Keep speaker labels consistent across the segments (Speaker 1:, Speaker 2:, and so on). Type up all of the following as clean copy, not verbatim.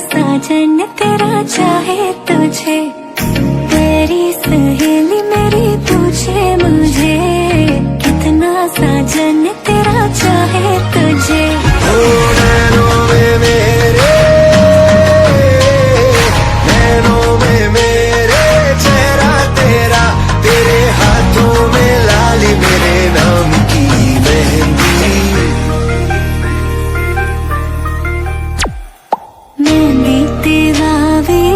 Speaker 1: साजन तेरा चाहे तुझे, तेरी सहेली मेरी पूछे मुझे, कितना साजन तेरा चाहे तुझे।
Speaker 2: नैनों में मेरे, नैनों में मेरे चेहरा तेरा, तेरे हाथों में लाली मेरे नाम की मेहंदी।
Speaker 1: मेहंदी तेरावे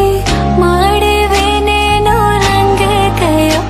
Speaker 1: माड़वे नैनो रंग गयो,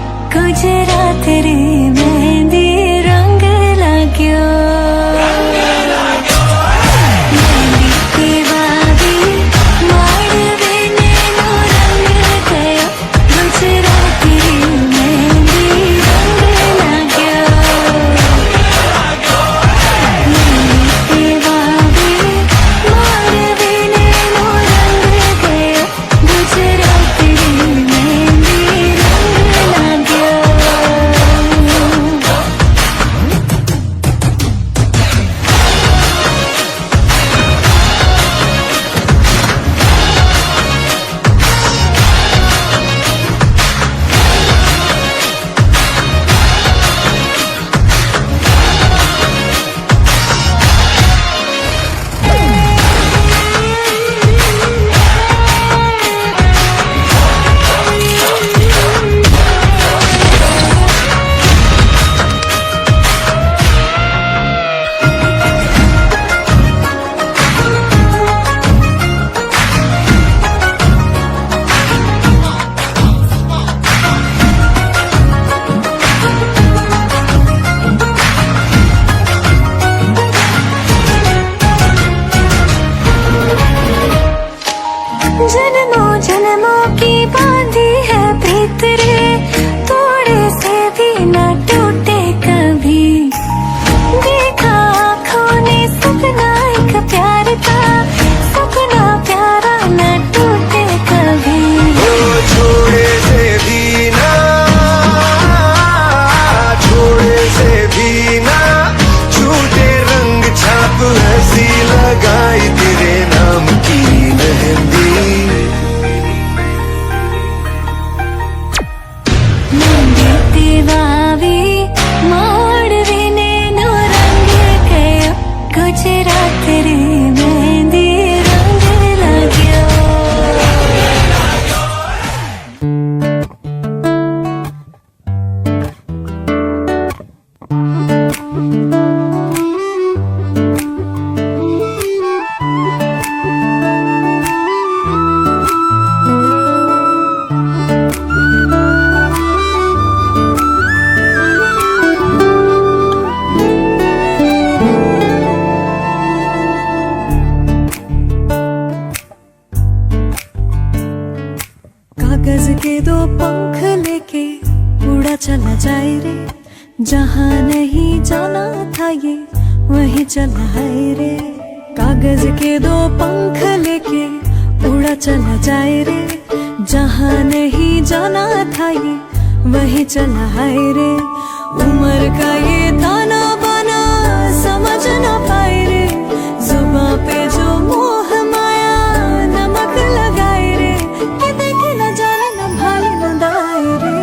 Speaker 1: उड़ा चला जाए रे, जहाँ नहीं जाना था ये वहीं चला है रे। कागज के दो पंख लेके उड़ा चला जाए रे, जहाँ नहीं जाना था ये वहीं चला है रे। उम्र का ये ताना बाना समझ ना पाए रे, जुबां पे जो मोह माया नमक लगाए रे। कि देखे न जाने न भाले न दाए रे,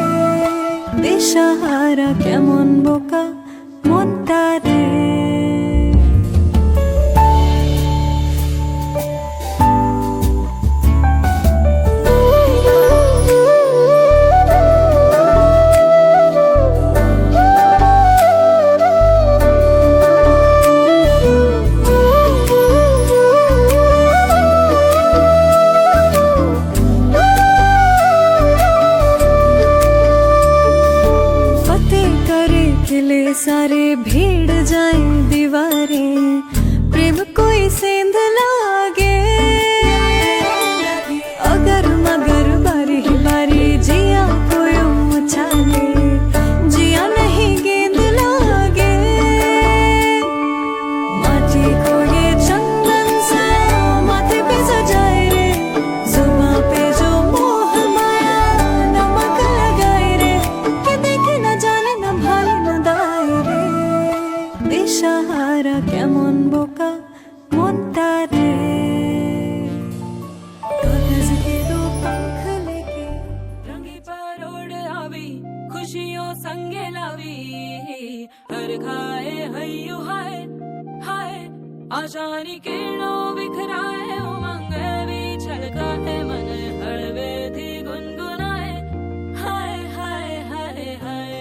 Speaker 1: दिशाहारा केमन बोका মনটা রে। सारे भीड़ जाए दीवारें, प्रेम कोई सेंध लागे। अगर मगर बारी बारी जिया कोई उछाले, जिया नहीं गेंद लागे। माटी को ये चंदन सा माथे पे सजाए रे, जुबां पे जो मोह माया नमक लगाए रे। कि देखे न जाने न भाले न दाए रे, दिशाहारा কেমন বোকা মনটা রে। कागज के दो पंख लेके
Speaker 3: रंगी पर उड़ आवी, खुशियों संगे लावी। हर खाए हय्यू हाय हाय, आशानी किरणों बिखराए। उमंग भी छलकाए, मन हड़वे थी गुनगुनाए। हाय हाय हाय हाय।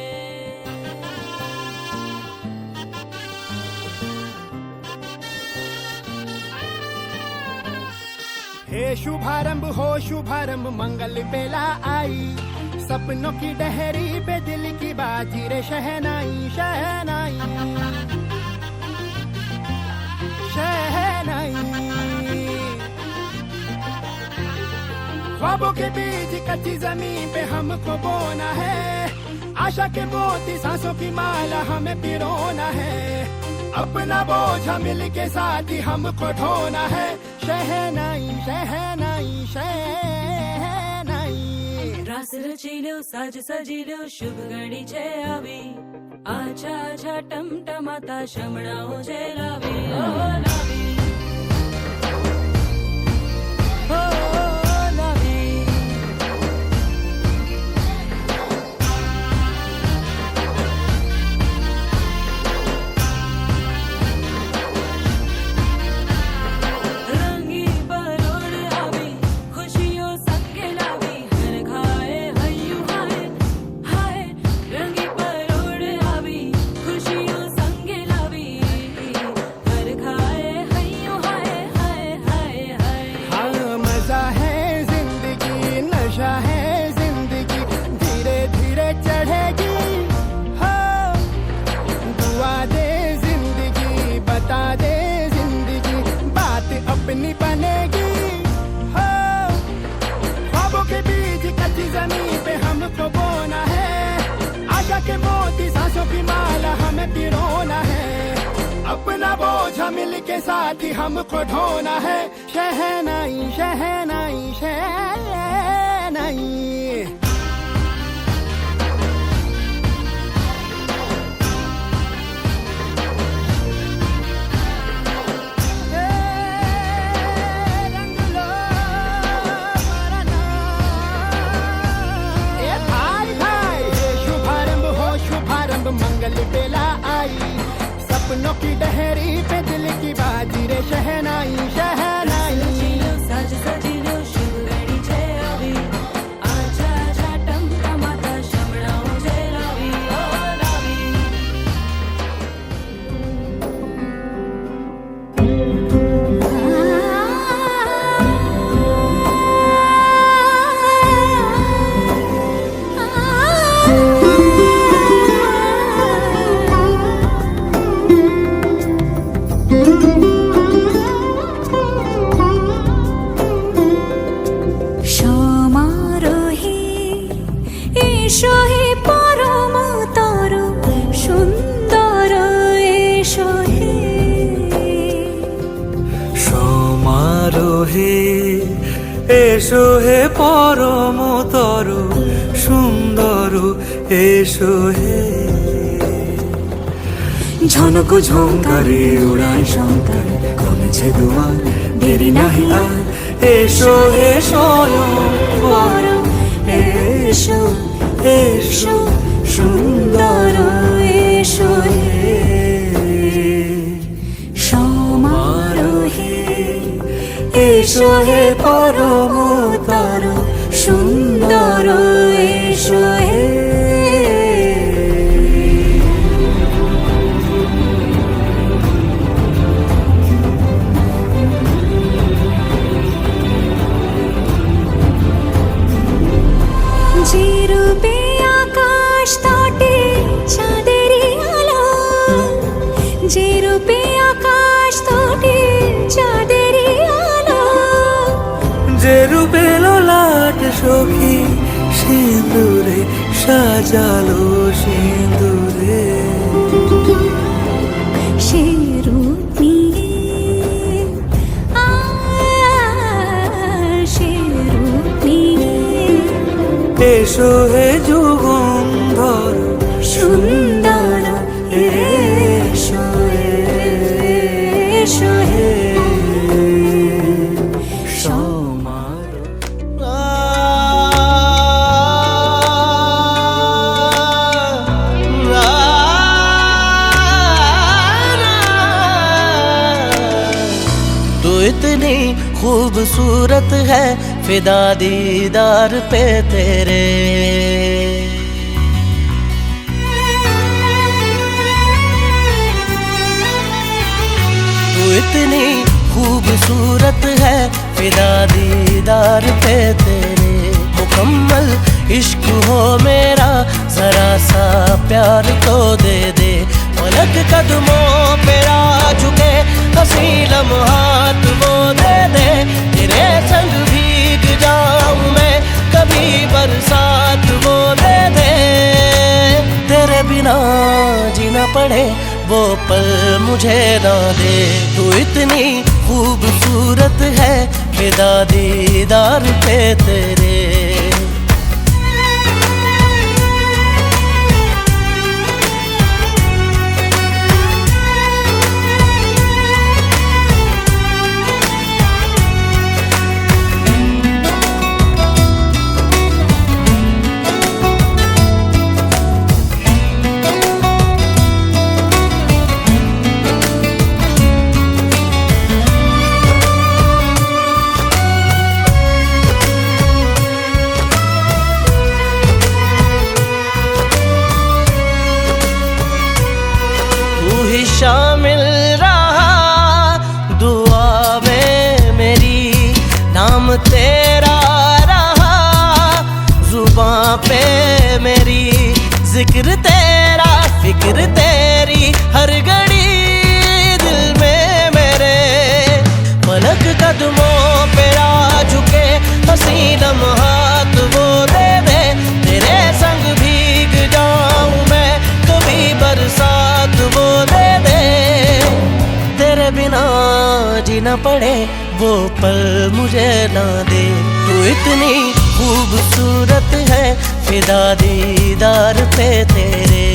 Speaker 4: हे शुभारंभ हो शुभारंभ, मंगल बेला आई। सपनों की डहरी पे दिल की बाजी रे, शहनाई शहनाई शहनाई। ख्वाबों के बीच कच्ची जमीन पे हमको बोना है, आशा के मोती सांसों की माला हमें पिरोना है। अपना बोझा मिल के साथ ही हमको ढोना है, शहनाई शहनाई शहनाई।
Speaker 3: रास रचिलो साज सजिलो, शुभ घड़ी छे आवी। आछा आछा टमटमाता शमणाओ जे लावी। ओ लावी ओ लावी। रंगी परोड़ आवी, खुशियों संगे लावी। हर खाए हय्यू हाय हाय, रंगी परोड़ आवी, खुशियों संगे लावी। हर खाए हय्यू हाय हाय हाय हाय।
Speaker 4: हाँ मजा है जिंदगी, नशा है जिंदगी, धीरे धीरे चढ़ेगी। हाँ दुआ दे जिंदगी, बता दे जिंदगी, बात अपनी बनेगी। हाँ ख्वाबों के बीच कच्ची जमीन पे हमको बोना है, आशा के मोती सांसों की माला हमें पिरोना है। अपना बोझा मिल के साथ ही हमको ढोना है, शहनाई शहनाई शहनाई। रंग लो मरना। ए भाई भाई, हे शुभारंभ हो शुभारंभ, मंगल बेला आई। सपनों की डहरी पे दिल की बाजी रे, शहनाई शहनाई।
Speaker 3: रचिलो साज सजिलो, शुभ घड़ी छे आवी। आछा आछा टमटमाता शमणाओ जे लावी। ओ लावी
Speaker 1: आ
Speaker 2: এসো হে ঝনক ঝঙ্কারে উড়ায় শঙ্কার কমেছে দুয়ার দেরি নাহি আর এসো হে স্বয়ংবর এসো এসো সুন্দর এসো হে
Speaker 1: সমারোহে
Speaker 2: এসো হে পরমতার
Speaker 1: সুন্দর এসো হে যে রূপে আকাশ তটে চাঁদেরই আলো যে রূপে আকাশ তটে চাঁদেরই আলো
Speaker 2: যে রূপে লোলাট সখী সিঁদুরে সাজালো সিঁদুরে
Speaker 1: সে রূপ নিয়ে সে রূপ নিয়ে
Speaker 2: এসো হে যুগন্ধর
Speaker 1: সুন্দর এসো এসো হে
Speaker 5: तू इतनी खूबसूरत है फिदा दीदार पे तेरे तू इतनी खूबसूरत है फिदा दीदार पे तेरे मुकम्मल इश्क हो मेरा जरा सा प्यार तो दे दे पलक कदमों पे आ झुके हसी लम्हात वो दे दे तेरे संग भीग जाऊं मैं कभी बरसात वो दे दे तेरे बिना जीना पड़े वो पल मुझे ना दे तू इतनी खूबसूरत है फिदा दीदार पे तेरे शामिल रहा दुआ में मेरी नाम तेरा रहा जुबां पे मेरी जिक्र तेरा फिक्र तेरी हर घड़ी दिल में मेरे पलक कदमों पे आ झुके हसी लम्हात वो दे दे तेरे संग भीग जाऊं मैं कभी बरसात वो दे दे तेरे बिना जीना पड़े वो पल मुझे ना दे तू इतनी खूबसूरत है फिदा दीदार पे तेरे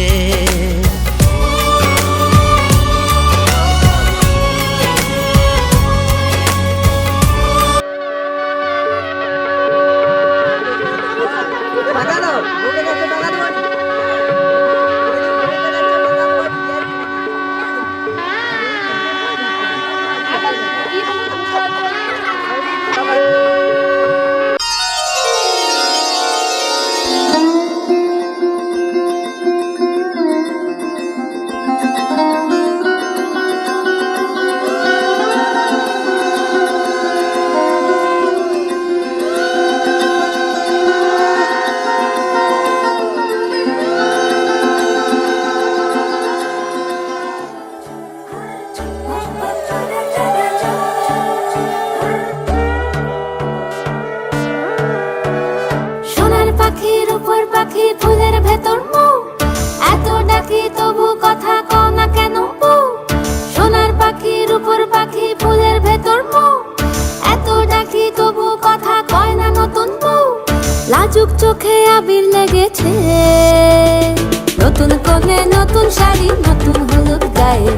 Speaker 1: নতুন শাড়ি নতুন হলুদ গায়ে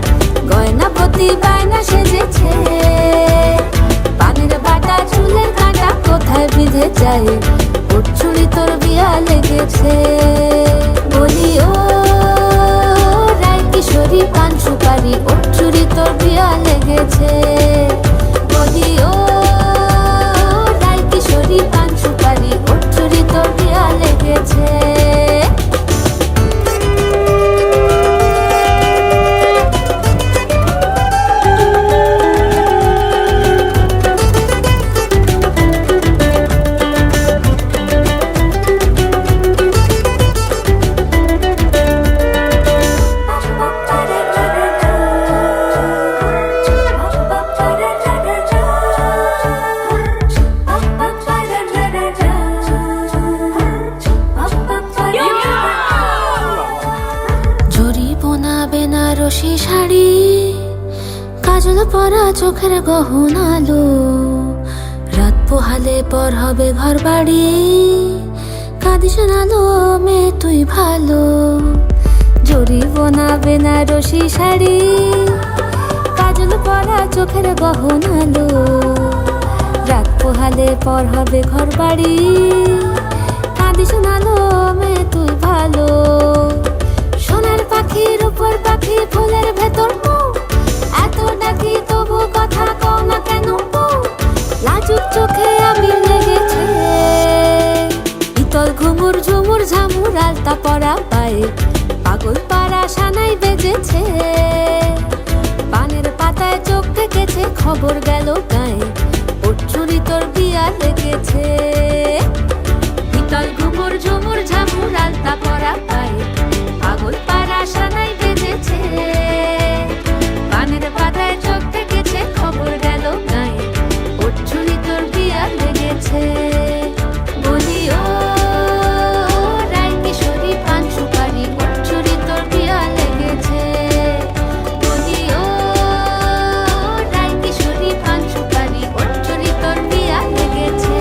Speaker 1: গয়না প্রতি বায়না সেজেছে পানের বাটা চুলের কাঁটা কোথায় বিঁধে যায় ওর চুড়ি তোর বিয়া লেগেছে বলি ও রায় কিশোরী পান সুপারি ওর চুড়ি তোর বিয়া লেগেছে বলি ও রায় কিশোরী পান সুপারি ওর চুড়ি তোর বিয়া লেগেছে বেনারসি শাড়ি কাজল পরা চোখের গহনালো রাত পোহালে পর হবে ঘর বাড়ি কাঁদিস নালো মেয়ে তুই ভালো জরি বোনা বেনারসি শাড়ি কাজল পরা চোখের গহনালো রাত পোহালে পর হবে ঘর বাড়ি কাঁদিস নালো মেয়ে তুই ভালো সোনার পাখির উপর পাখি ফুলের ভেতর এত ডাকি তবু কথা কও না কেন লাজুক চোখে আবির লেগেছে ইতল ঘুমুর ঝুমুর ঝামুর আলতা পরা পায়ে পাগল পাড়া সানাই বেজেছে পানের পাতায় চোখ থেকেছে খবর গেল গায়ে ওর চুরি তোর বিয়া লেগেছে ইতল ঘুমুর ঝুমুর ঝামুর আলতা পরা পায়ে পাগল পাড়া সানাই বেজেছে পানের পাতায় চোখ থেকেছে খবর গেল গায়ে ওর চুরি তোর বিয়া লেগেছে বলি ও রায় কিশোরী পান সুপারি ওর চুরি তোর বিয়া লেগেছে বলি ও রায় কিশোরী পান সুপারি ওর চুরি তোর বিয়া লেগেছে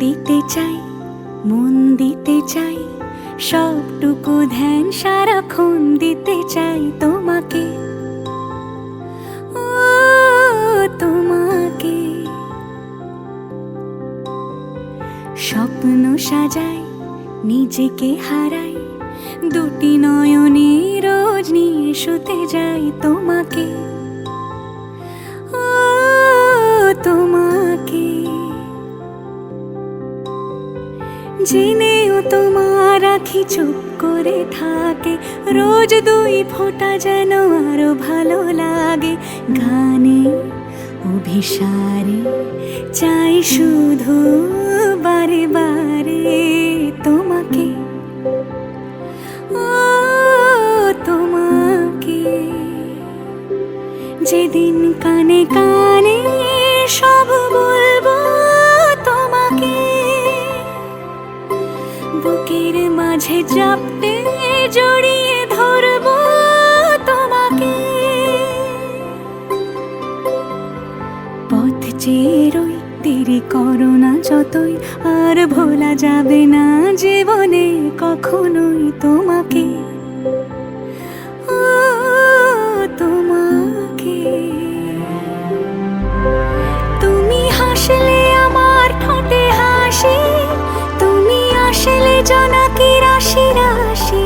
Speaker 1: দিতে চাই, মন দিতে চাই, সবটুকু ধ্যান সারাক্ষণ দিতে চাই তোমাকে, ও তোমাকে। স্বপ্ন সাজাই, নিজেকে হারাই, দুটি নয়নে রোজ নিয়ে শুতে যাই তোমাকে, ও তোমাকে। জেনেও তোমার আখি চুপ করে থাকে, রোজ দুই ফোঁটা যেন আরো ভালো লাগে। গানে অভিসারে চাই শুধু বারে বারে তোমাকে, ও তোমাকে। যেদিন কানে কানে সব বলবো তোমাকে, বুকের মাঝে চাপতে জড়িয়ে ধরবো তোমাকে। পথ চেয়ে রই, দেরি করো না যতই, আর ভোলা যাবে না জীবনে কখনোই তোমাকে, ও তোমাকে। তুমি হাসলে আমার ঠোঁটে হাসি, তুমি আসলে জোনাকি রাশি রাশি,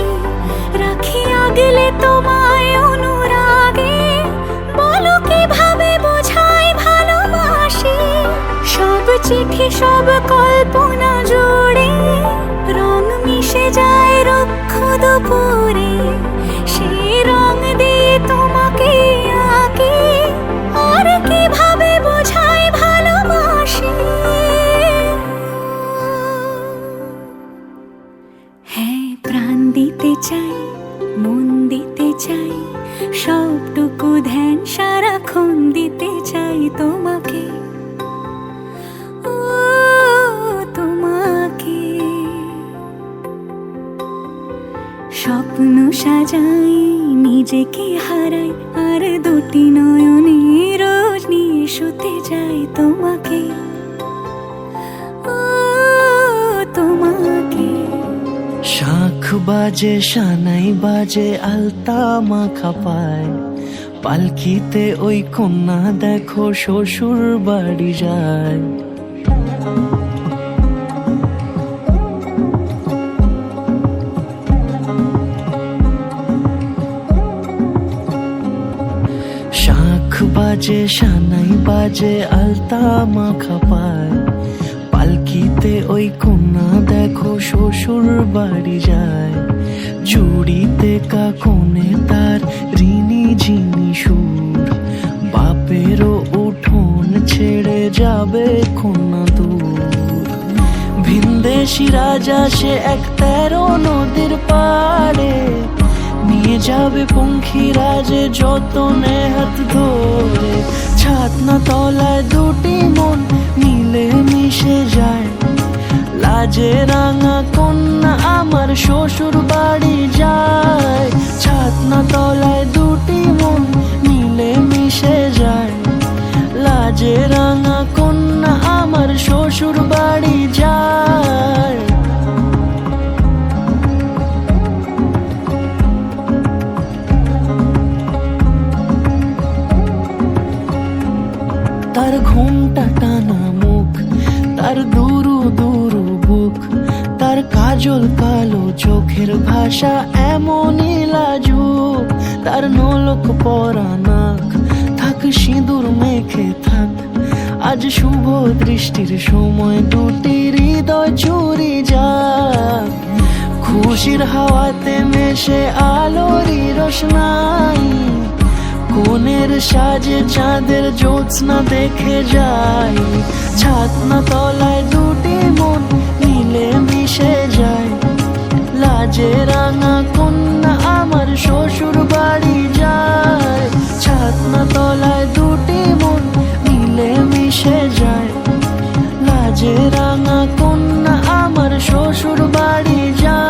Speaker 1: রাখি আগলে তোমায় অনুরাগে, বলো কিভাবে বোঝাই ভালোবাসি। সব চিঠি সব কল্পনা জুড়ে রং মিশে যায় রুক্ষ দুপুরে, সেই রং দিয়ে তোমাকে আঁকি, আর কিভাবে বোঝাই ভালোবাসি। হ্যাঁ, প্রাণ দিতে চাই, মন দিতে চাই, সবটুকু ধ্যান সারাক্ষণ দিতে চাই তোমাকে, ও তোমাকে। স্বপ্ন সাজাই, নিজেকে হারাই, আর দুটি নয়নে রোজ নিয়ে শুতে যাই তোমাকে, ও তোমাকে।
Speaker 5: শাঁখ বাজে সানাই বাজে আলতা মাখা পায়, পালকিতে ওই কন্যা দেখো শ্বশুর বাড়ি যায়। শাঁখ বাজে সানাই বাজে আলতা মাখা পায়, পালকিতে ওই কন্যা দেখো শ্বশুর বাড়ি যায়। চুড়িতে কাকনে তার ঋণী ঝিনি সুর, বাপেরও উঠোন ছেড়ে যাবে কন্যা দূর। ভিনদেশি রাজা সে এক 13 নদীর পাড়ে, নিয়ে যাবে পঙ্খী রাজে যতনে হাত ধরে। ছাতনা তলায় দুটি মন মিলে মিশে যায়, লাজে রাঙা কন্যা আমার শ্বশুর বাড়ি যায়। ছাতনা তলায় দুটি মন মিলে মিশে যায়, লাজে রাঙা কন্যা আমার শ্বশুর বাড়ি যায়। তার ঘুমটা টানা মুখ, তার দুরু দুরু বুক, তার কাজল কালো চোখের ভাষা এমনই লাজুক। তার নোলক পরা নাক, থাক সিঁদুর মেখে থাক, আজ শুভ দৃষ্টির সময় দুটি হৃদয় চুরি যাক। খুশির হাওয়াতে মেশে আলোরই রোশনাই, কোণের সাজে চাঁদের জ্যোৎস্না দেখে যাই। ছাতনা তলায় দুটি মন মিলে মিশে যায়, লাজে রাঙা কন্যা আমার শ্বশুর বাড়ি যায়। ছাতনা তলায় দুটি মন মিলে মিশে যায়, লাজে রাঙা কন্যা আমার শ্বশুর বাড়ি যায়।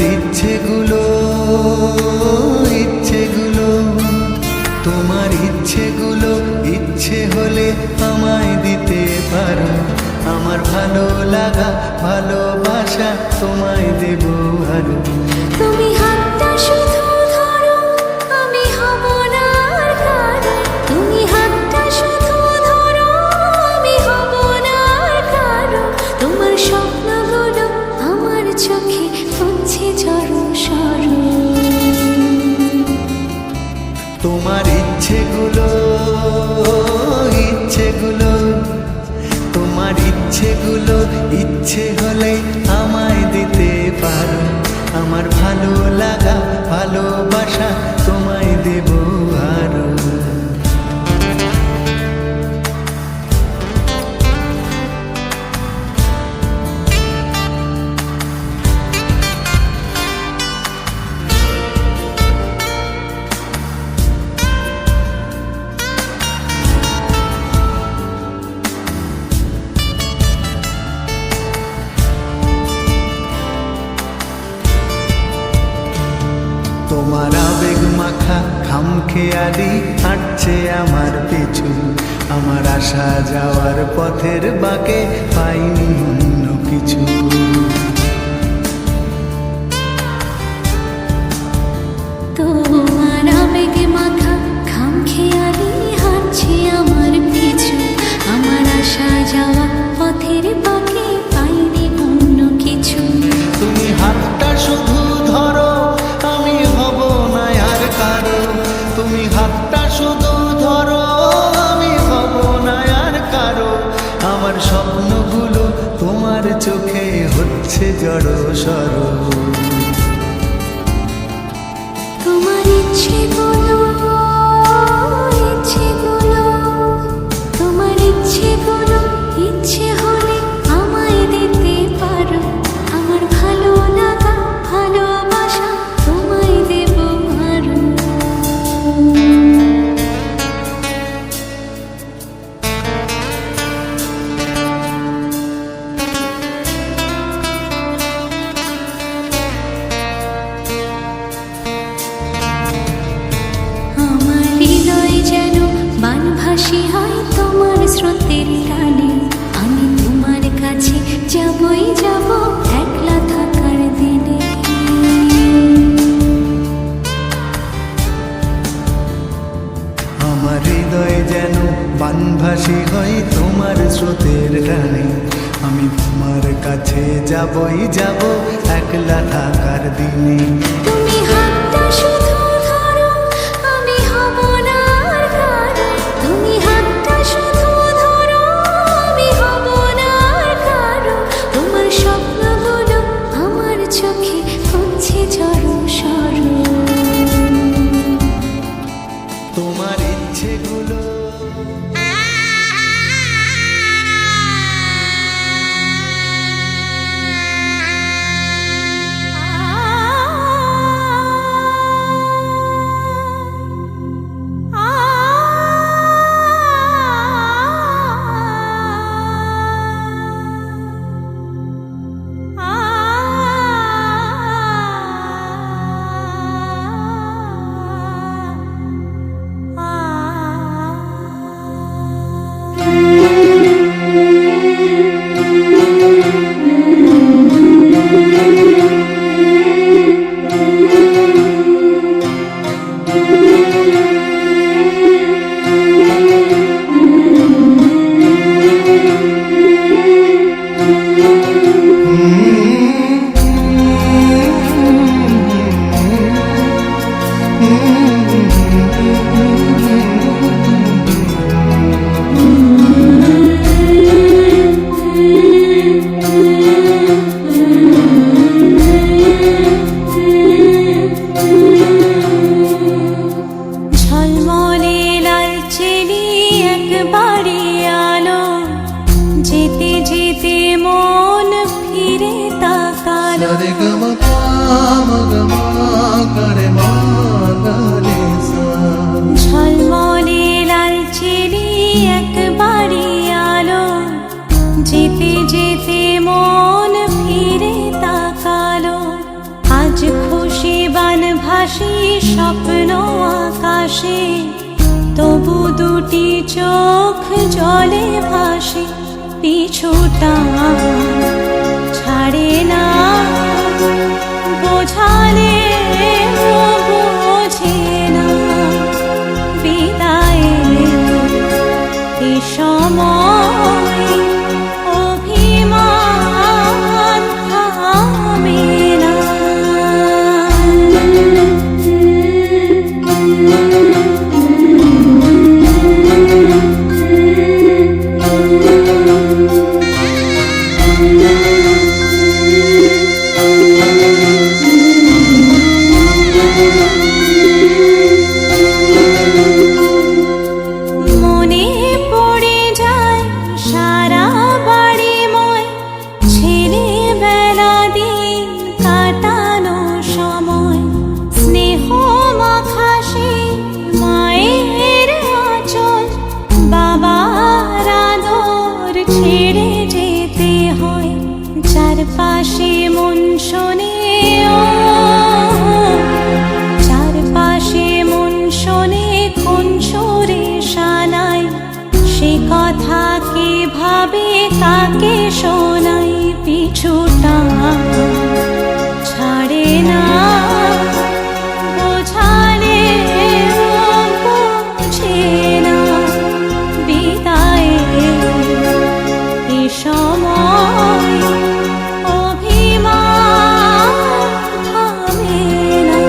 Speaker 6: ইচ্ছেগুলো ইচ্ছেগুলো তোমার ইচ্ছেগুলো ইচ্ছে হলে আমায় দিতে পারো আমার ভালো লাগা ভালোবাসা তোমায় দেব আরো
Speaker 1: তুমি হাতটা শুধু ধরো আমি হব না আর কারো তুমি হাতটা শুধু ধরো আমি হব না আর কারো তোমার স্বপ্নগুলো আমার চোখে পড়ছে ঝড়ো সরো
Speaker 6: তোমার ইচ্ছেগুলো ইচ্ছেগুলো তোমার ইচ্ছেগুলো ইচ্ছে হলে আমায় দিতে পারো আমার ভালো লাগা ভালোবাসা তোমায় দেব আরো তোমার আবেগ মাখা খামখেয়ালি হাঁটছে আমার পিছু আমার আসা যাওয়ার পথের বাঁকে পাইনি অন্য কিছু
Speaker 1: তোমার আবেগে মাখা খামখেয়ালি হাঁটছে আমার পিছু আমার আসা যাওয়া পথের বাঁকে পাইনি অন্য কিছু
Speaker 6: তুমি হাতটা শুধু ধরো আমি হব না আর কারো তুমি হাতটা শুধু ধরো আমি হব না আর কারো আমার স্বপ্নগুলো তোমার চোখে হচ্ছে জড়ো সরো
Speaker 1: তোমার ইচ্ছেগুলো ইচ্ছেগুলো তোমার ইচ্ছেগুলো ইচ্ছে হলে আমায় দিতে পারো আমার ভালো লাগা ভালোবাসা তোমায় দেব আরো আমার হৃদয় যেন বানভাসী হয় তোমার স্রোতের টানে আমি তোমার কাছে যাবই যাব একলা থাকার দিনে
Speaker 6: আমার হৃদয় যেন বানভাসী হয় তোমার স্রোতের টানে আমি তোমার কাছে যাবই যাব একলা থাকার দিনে
Speaker 1: তুমি হাতটা শুধু ধরো আমি হব না আর কারো তুমি হাতটা শুধু ধরো আমি হব না আর কারো তোমার স্বপ্নগুলো আমার চোখে পড়ছে ঝড়ো সরো
Speaker 6: তোমার ইচ্ছেগুলো
Speaker 1: আজ খুশি বান ভাসি স্বপ্ন আকাশে, তবু দুটি চোখ জলে ভাসে, পিছুটা ছাড়ে না, বোঝালে বোঝে না, বিদায়ের এ সময় অভিমান থামে না। মনে পড়ে যায় সারা বাড়িময় ছেলেবেলা দিন কাটানো সময়, স্নেহ মাখাসে মায়ের আঁচল, বাবার আদর ছেড়ে যেতে হয়, চারপাশে মন শোনে চারপাশে মন শোনে কোন সুরে শানাই, সে কথা কে ভাবে কাকে শোনাই, পিছুটা ছাড়ে না, বোঝালে বুঝে না, বিদায়ের এ সময় অভিমান থামে না।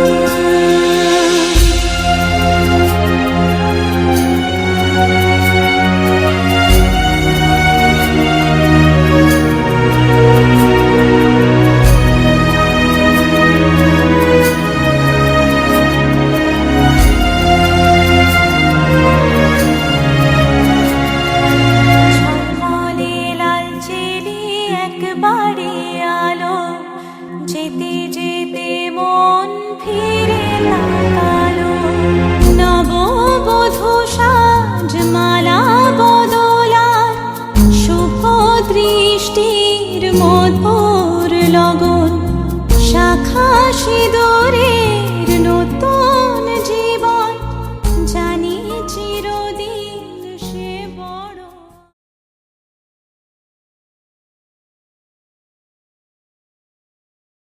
Speaker 1: ঝলমলে লালচেরি একবারে আলো, যেতে যেতে মন ফিরে তাকালো, নববধূ সাজ মালা বদলার, শুভ দৃষ্টির মধুর লগন, শাখা সিঁদুরের নতুন